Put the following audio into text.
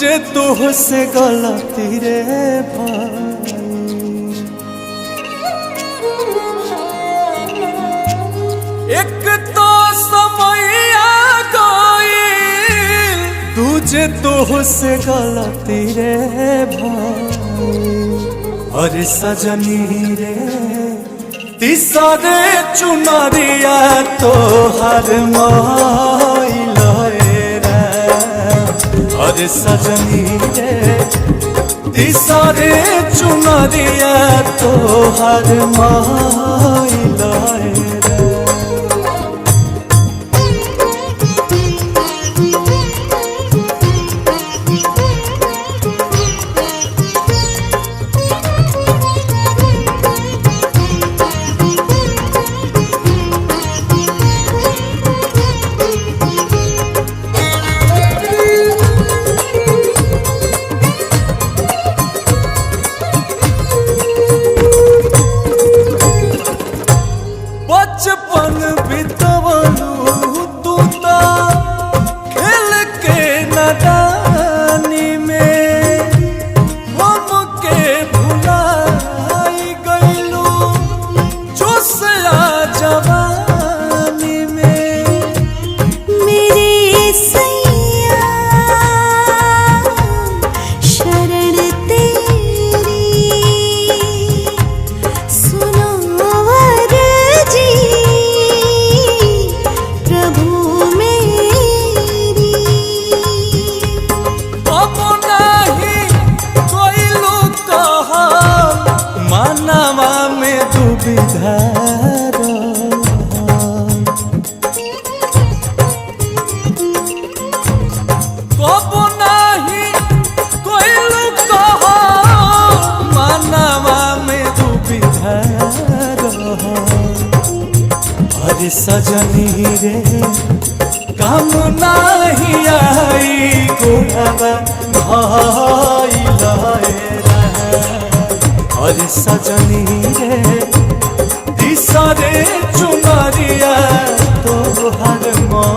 तुझे तुझसे गलती रे भाई। एक तो समय आ गई तुझे तुझसे गलती रे भाई। और सजनी रे तीसरे चुनरिया तो हर माइल रे। और सजनी रे तीसरे चुनरिया तो हर माइल रे। बचपन बितवलू तू तो खेल के नदानी में। हमके भुलाई गईलू जोशिया जवानी में। मेरे सैया शरण तेरी सुनो अरे सजनी रे काम नहीं आई गुणवा भाई लाए। अरे सजनी रे तीसरे चुनरिया तो हर माँ